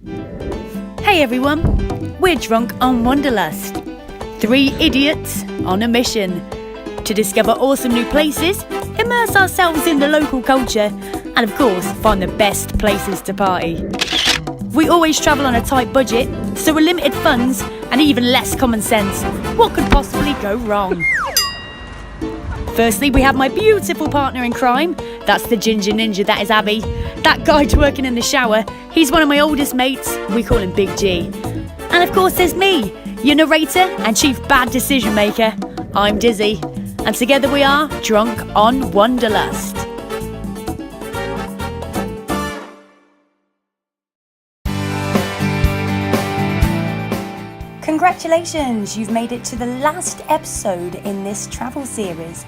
Hey everyone, we're drunk on Wanderlust. 3 idiots on a mission to discover awesome new places, immerse ourselves in the local culture, and of course, find the best places to party. We always travel on a tight budget, so with limited funds and even less common sense, what could possibly go wrong? Firstly, we have my beautiful partner in crime. That's the ginger ninja that is Abby. That guy's working in the shower. He's one of my oldest mates. We call him Big G. And of course there's me, your narrator and chief bad decision maker. I'm Dizzy. And together we are drunk on Wanderlust. Congratulations, you've made it to the last episode in this travel series.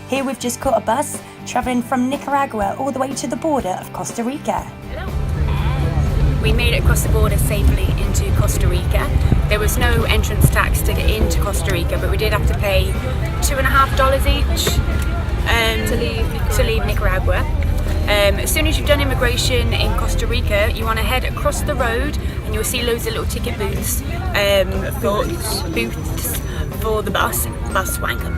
Here we've just caught a bus travelling from Nicaragua all the way to the border of Costa Rica. Hello. We made it across the border safely into Costa Rica. There was no entrance tax to get into Costa Rica, but we did have to pay $2.50 each to leave Nicaragua. As soon as you've done immigration in Costa Rica, you want to head across the road and you'll see loads of little ticket booths for the bus wanker.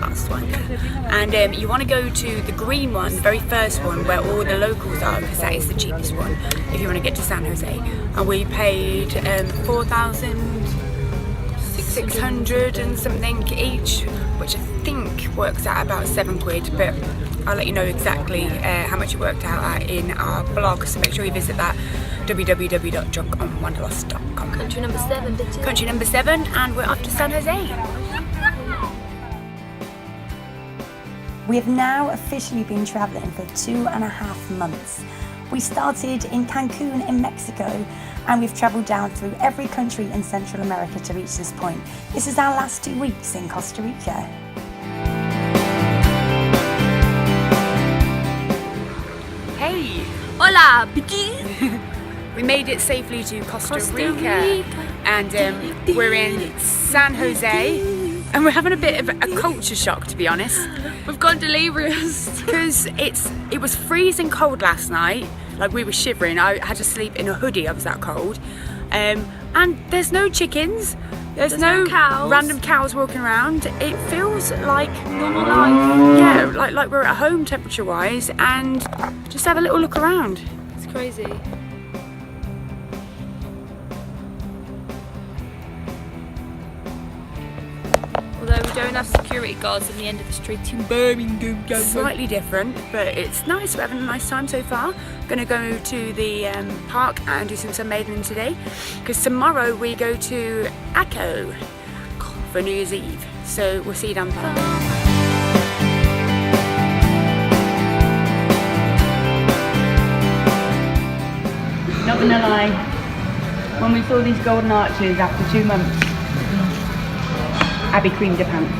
And you want to go to the green one, the very first one, where all the locals are, because that is the cheapest one if you want to get to San Jose. And we paid $4,600 and something each, which I think works out about £7, but I'll let you know exactly how much it worked out at in our blog, so make sure you visit that, www.drunkonwanderlust.com. Country number 7, bitches. Country number 7, and we're off to San Jose. We have now officially been travelling for 2.5 months. We started in Cancun in Mexico, and we've travelled down through every country in Central America to reach this point. This is our last 2 weeks in Costa Rica. Hey! Hola, bitches! We made it safely to Costa Rica. And we're in San Jose, and we're having a bit of a culture shock, to be honest. We've gone delirious Because it was freezing cold last night, like we were shivering. I had to sleep in a hoodie, I was that cold. And there's no chickens, there's no cows. Random cows walking around. It feels like normal life. Yeah, like we're at home temperature wise, and just have a little look around. It's crazy. Although we don't have security guards at the end of the street in Birmingham. Slightly different, but it's nice. We're having a nice time so far. Gonna go to the park and do some sunbathing today, because tomorrow we go to Jaco for New Year's Eve. So we'll see you down there. Not gonna lie, when we saw these golden arches after 2 months, Abby creamed her pants.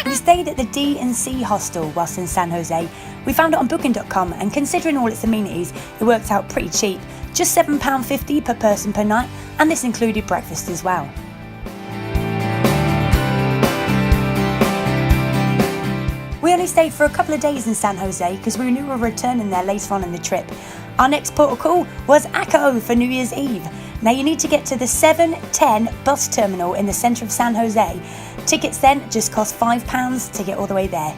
We stayed at the D&C hostel whilst in San Jose. We found it on booking.com, and considering all its amenities, it worked out pretty cheap. Just £7.50 per person per night, and this included breakfast as well. We only stayed for a couple of days in San Jose because we knew we were returning there later on in the trip. Our next port of call was Jaco for New Year's Eve. Now you need to get to the 7:10 bus terminal in the centre of San Jose. Tickets then just cost £5 to get all the way there.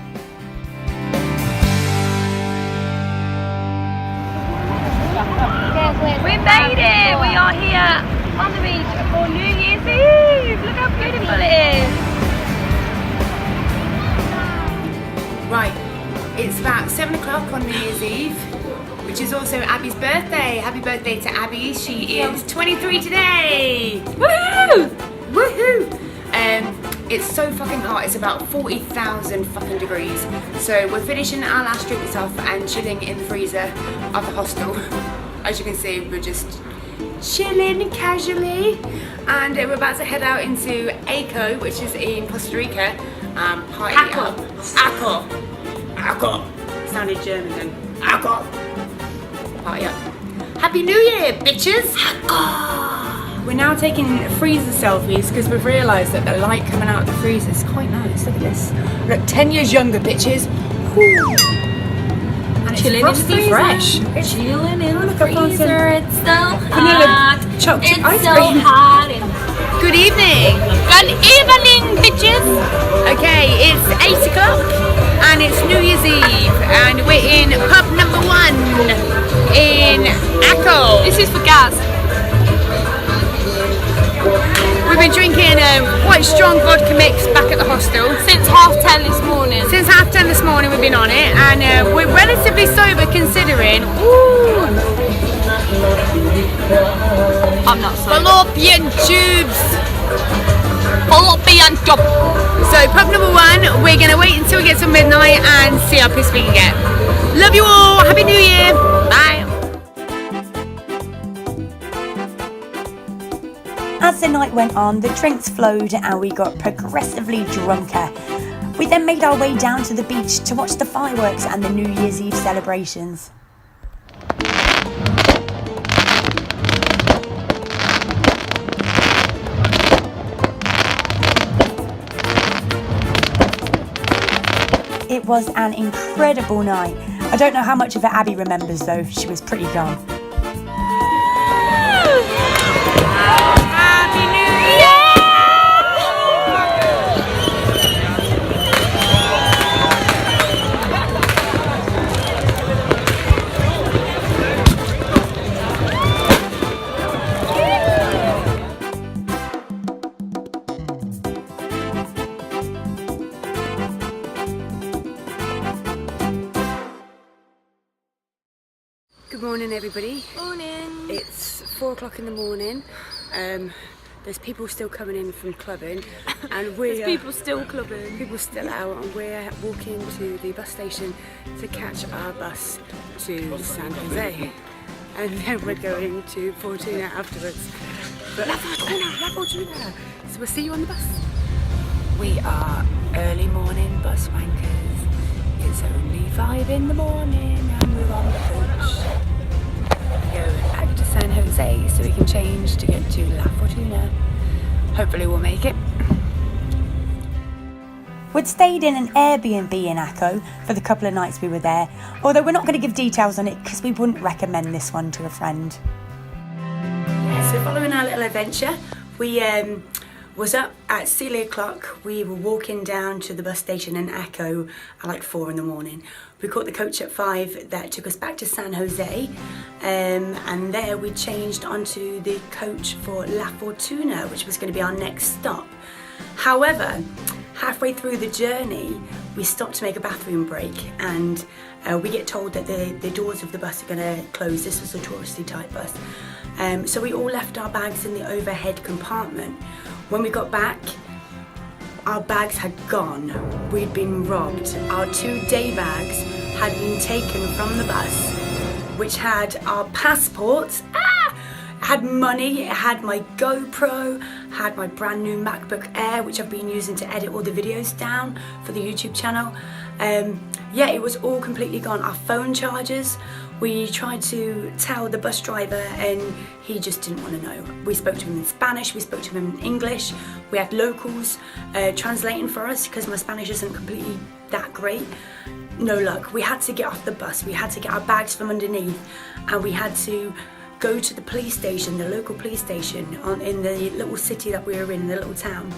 We made it! We are here on the beach for New Year's Eve! Look how beautiful it is! Right, it's about 7 o'clock on New Year's Eve, which is also Abby's birthday. Happy birthday to Abby. She is 23 today. Woohoo! Woohoo! It's so fucking hot. It's about 40,000 fucking degrees. So we're finishing our last drinks off and chilling in the freezer of the hostel. As you can see, we're just chilling casually, and we're about to head out into Jaco, which is in Costa Rica. Party up. Jaco. Sounded German then. Jaco. Party up. Happy New Year, bitches! We're now taking freezer selfies because we've realised that the light coming out of the freezer is quite nice. Look at this. Look, 10 years younger, bitches. Woo. And it's Chilling frosty in the fresh. It's chilling in the I found some freezer. It's so vanilla hot. chocolate It's ice so cream. hot. Good evening. Good evening, bitches. Okay, it's 8 o'clock and it's New Year's Eve and we're in pub number 1 in Jaco. This is for gas. We've been drinking quite strong vodka mix back at the hostel. Since 10:30 this morning. Since 10:30 this morning we've been on it and we're relatively sober considering. Ooh. I'm not sorry. Fallopian tubes. Fallopian tube. So pub number 1, we're going to wait until we get to midnight and see how pissed we can get. Love you all. Happy New Year. Bye. As the night went on, the drinks flowed and we got progressively drunker. We then made our way down to the beach to watch the fireworks and the New Year's Eve celebrations. It was an incredible night. I don't know how much of it Abby remembers though, she was pretty gone. Happy New Year! Good morning, everybody. Morning. It's 4 o'clock in the morning. There's people still coming in from clubbing, and we're People still clubbing. people still out, and we're walking to the bus station to catch our bus to San Jose, and then we're going to Fortuna afterwards. But La Fortuna. So we'll see you on the bus. We are early morning bus wankers. It's only 5 in the morning, and we're on the coach. Go back to San Jose so we can change to get to La Fortuna. Hopefully we'll make it. We'd stayed in an Airbnb in Jaco for the couple of nights we were there, although we're not going to give details on it because we wouldn't recommend this one to a friend. So following our little adventure, we was up at 6 o'clock. We were walking down to the bus station in Jaco at like 4 in the morning. We caught the coach at 5 that took us back to San Jose, and there we changed onto the coach for La Fortuna, which was going to be our next stop. However, halfway through the journey, we stopped to make a bathroom break, and we get told that the doors of the bus are going to close. This was a touristy type bus. So we all left our bags in the overhead compartment. When we got back, our bags had gone. We'd been robbed. Our 2 day bags had been taken from the bus, which had our passports, had money, it had my GoPro, had my brand new MacBook Air, which I've been using to edit all the videos down for the YouTube channel. Yeah, it was all completely gone. Our phone chargers, we tried to tell the bus driver and he just didn't want to know. We spoke to him in Spanish, we spoke to him in English, we had locals translating for us because my Spanish isn't completely that great. No luck. We had to get off the bus, we had to get our bags from underneath, and we had to go to the police station, the local police station in the little city that we were in the little town,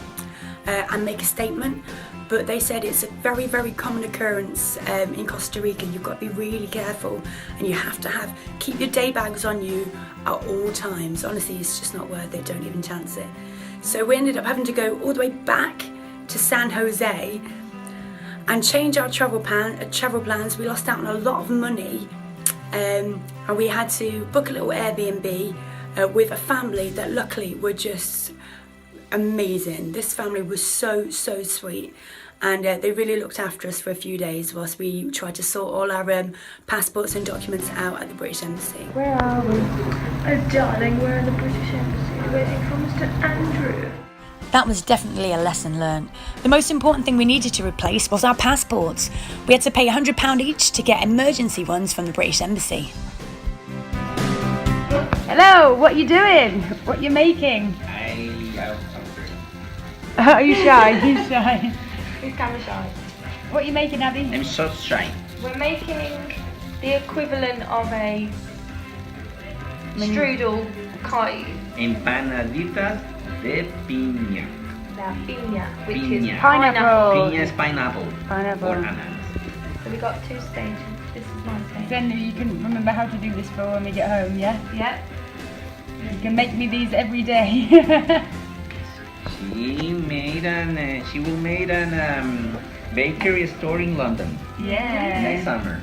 and make a statement. But they said it's a very, very common occurrence in Costa Rica. You've got to be really careful, and you have to keep your day bags on you at all times. Honestly, it's just not worth it. Don't even chance it. So we ended up having to go all the way back to San Jose and change our travel plans. We lost out on a lot of money, and we had to book a little Airbnb with a family that luckily were just amazing. This family was so sweet, and they really looked after us for a few days whilst we tried to sort all our passports and documents out at the British Embassy. Where are we? Oh darling, we're in the British Embassy waiting for Mr. Andrew. That was definitely a lesson learned. The most important thing we needed to replace was our passports. We had to pay £100 each to get emergency ones from the British Embassy. Hello, what you doing? What you making? Are you shy? He's shy. He's kind of shy. What are you making, Abby? I'm so shy. We're making the equivalent of a strudel kite. Empanaditas de piña. La piña, which Piña. is Pineapple. Piña is pineapple. Pineapple. Or ananas. So we got 2 stages. This is my stage. Then you can remember how to do this for when we get home, yeah? Yeah. You can make me these every day. She will make an bakery store in London Yeah. next summer.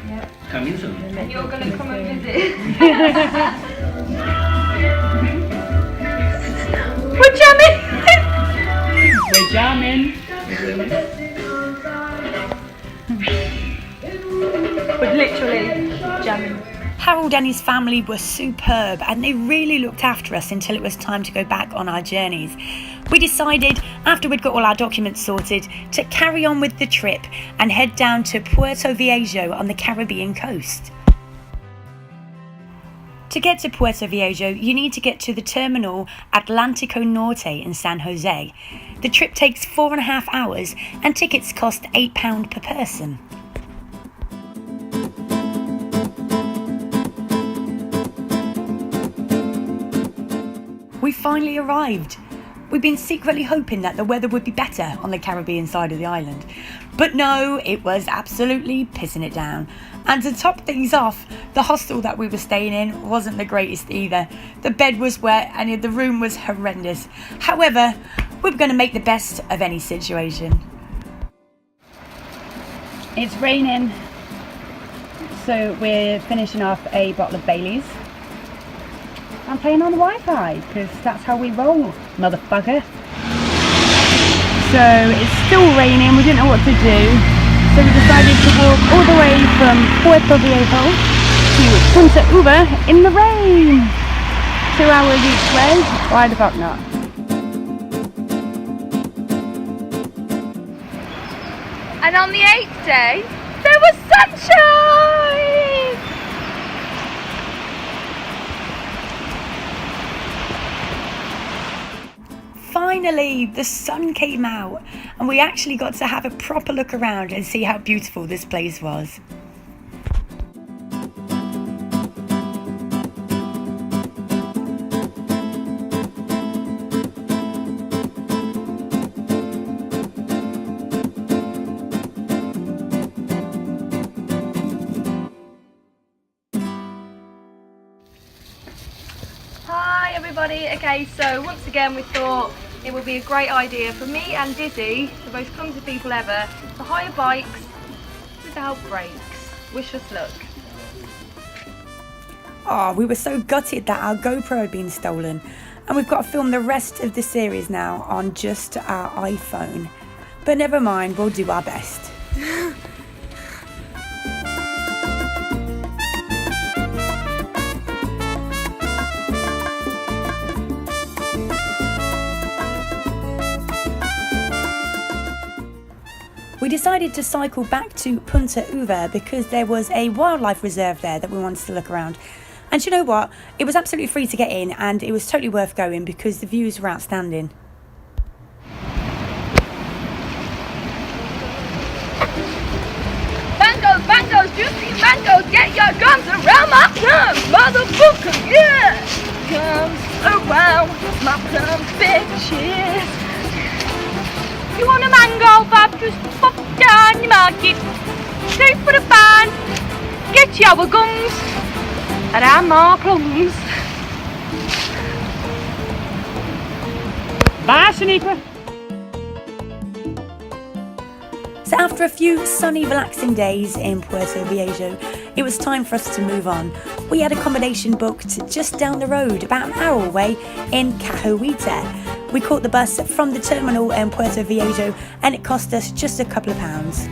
Yeah. Coming soon. And you're going to come and visit. We're jamming! We're jamming. But literally jamming. Harold and his family were superb and they really looked after us until it was time to go back on our journeys. We decided, after we'd got all our documents sorted, to carry on with the trip and head down to Puerto Viejo on the Caribbean coast. To get to Puerto Viejo, you need to get to the terminal Atlántico Norte in San Jose. The trip takes 4.5 hours and tickets cost £8 per person. We finally arrived. We've been secretly hoping that the weather would be better on the Caribbean side of the island. But no, it was absolutely pissing it down. And to top things off, the hostel that we were staying in wasn't the greatest either. The bed was wet and the room was horrendous. However, we're going to make the best of any situation. It's raining, so we're finishing off a bottle of Baileys. I'm playing on the Wi-Fi because that's how we roll, motherfucker. So it's still raining, we didn't know what to do, so we decided to walk all the way from Puerto Viejo to Punta Uva in the rain. 2 hours each way, why the fuck not? And on the 8th day, there was sunshine! Finally, the sun came out and we actually got to have a proper look around and see how beautiful this place was. Hi everybody, okay, so once again we thought it would be a great idea for me and Dizzy, the most clumsy people ever, to hire bikes without brakes. Wish us luck. Oh, we were so gutted that our GoPro had been stolen and we've got to film the rest of the series now on just our iPhone. But never mind, we'll do our best. We decided to cycle back to Punta Uva because there was a wildlife reserve there that we wanted to look around. And you know what? It was absolutely free to get in and it was totally worth going because the views were outstanding. Mangoes, mangoes, juicy mangoes, get your guns around my plums, motherfucker, yeah! Guns around my plums, bitches. You want a mango, Fab? Just pop down your market. Straight for the pan. Get your guns around my plums. Bye, Shaniqua. So after a few sunny, relaxing days in Puerto Viejo, it was time for us to move on. We had accommodation booked just down the road, about an hour away in Cahuita. We caught the bus from the terminal in Puerto Viejo and it cost us just a couple of pounds.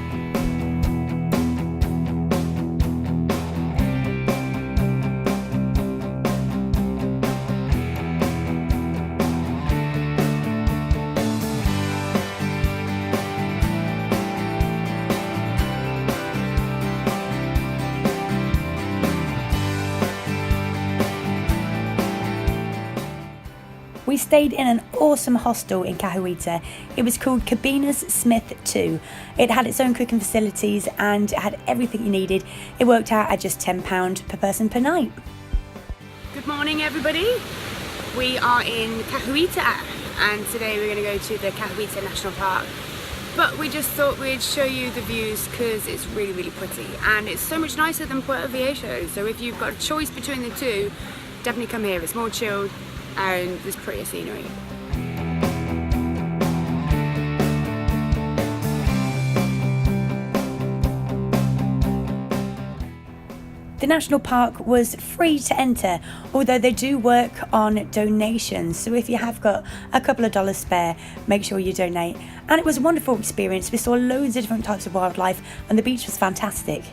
we stayed in an awesome hostel in Cahuita. It was called Cabina's Smith 2. It had its own cooking facilities and it had everything you needed. It worked out at just £10 per person per night. Good morning, everybody. We are in Cahuita and today we're going to go to the Cahuita National Park. But we just thought we'd show you the views because it's really, really pretty and it's so much nicer than Puerto Viejo. So if you've got a choice between the two, definitely come here. It's more chilled and there's prettier scenery. The national park was free to enter, although they do work on donations. So if you have got a couple of dollars spare, make sure you donate. And it was a wonderful experience. We saw loads of different types of wildlife and the beach was fantastic.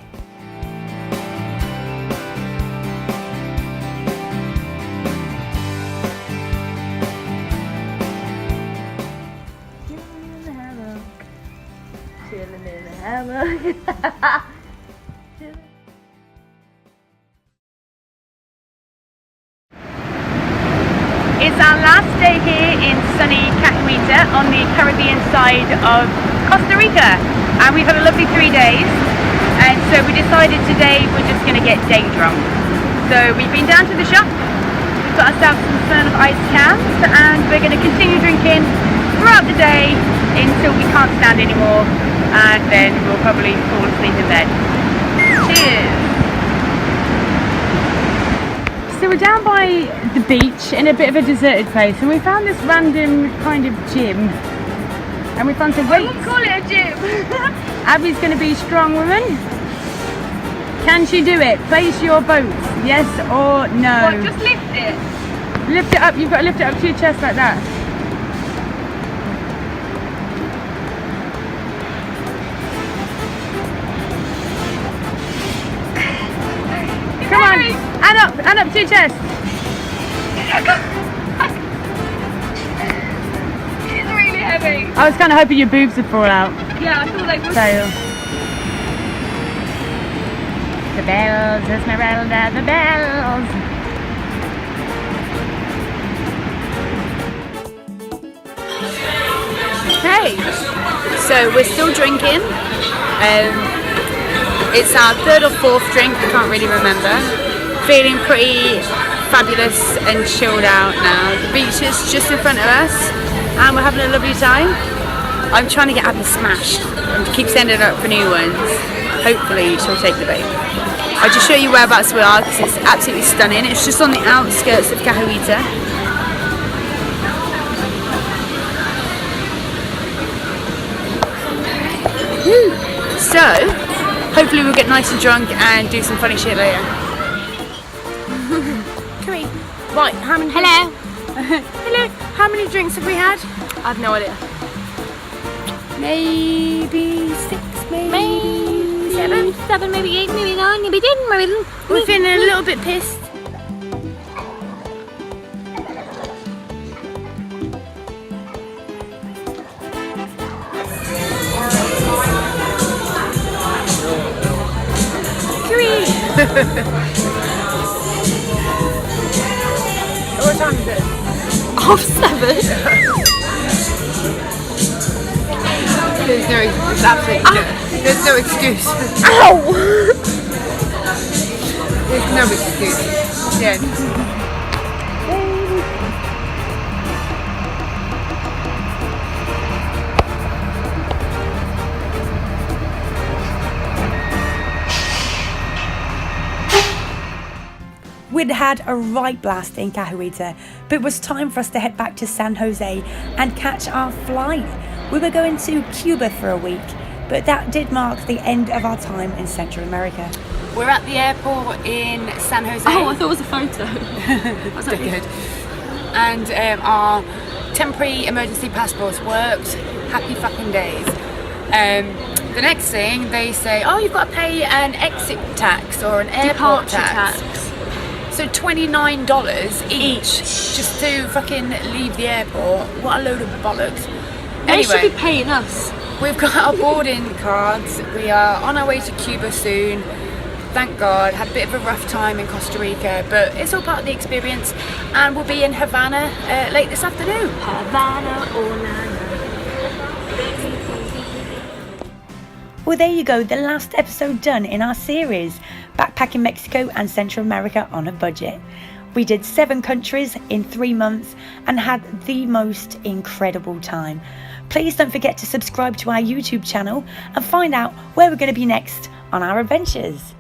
It's our last day here in sunny Cahuita on the Caribbean side of Costa Rica, and we've had a lovely 3 days, and so we decided today we're just going to get day drunk. So we've been down to the shop, we've got ourselves some Sun ice cans, and we're going to continue drinking throughout the day until we can't stand anymore, and then we'll probably fall asleep in bed. Cheers! So we're down by the beach in a bit of a deserted place and we found this random kind of gym and we found some weights. I won't call it a gym. Abby's going to be a strong woman. Can she do it? Place your boat, yes or no? What, just lift it? Lift it up, you've got to lift it up to your chest like that. Come on! And up to your chest. It's really heavy. I was kind of hoping your boobs would fall out. Yeah, I thought they would. So, the bells, Esmeralda, the bells. Hey, so we're still drinking. It's our third or fourth drink, I can't really remember. Feeling pretty fabulous and chilled out now. The beach is just in front of us and we're having a lovely time. I'm trying to get Abby smashed and keep sending her up for new ones. Hopefully she'll take the bait. I'll just show you whereabouts we are because it's absolutely stunning. It's just on the outskirts of Cahuita. So, hopefully we'll get nice and drunk and do some funny shit later. Right, how many? Hello. Hello. How many drinks have we had? I have no idea. Maybe 6, maybe 7, maybe 8, maybe 9, maybe 10, maybe 11. We're feeling a little bit pissed. What time is it? 7:30. There's absolutely there's no excuse. Ow! There's no excuse. Yeah. We'd had a right blast in Cahuita, but it was time for us to head back to San Jose and catch our flight. We were going to Cuba for a week, but that did mark the end of our time in Central America. We're at the airport in San Jose. Oh, I thought it was a photo. That's good. And our temporary emergency passports worked. Happy fucking days. The next thing they say, oh, you've got to pay an exit tax or an airport Departure tax. So $29 each just to fucking leave the airport. What a load of bollocks. They should Anyway, be paying us. we've got our boarding cards. We are on our way to Cuba soon. thank God. Had a bit of a rough time in Costa Rica, but it's all part of the experience. And we'll be in Havana late this afternoon. Havana, Orlando. Well, there you go, the last episode done in our series, Backpacking Mexico and Central America on a Budget. We did 7 countries in 3 months and had the most incredible time. Please don't forget to subscribe to our YouTube channel and find out where we're going to be next on our adventures.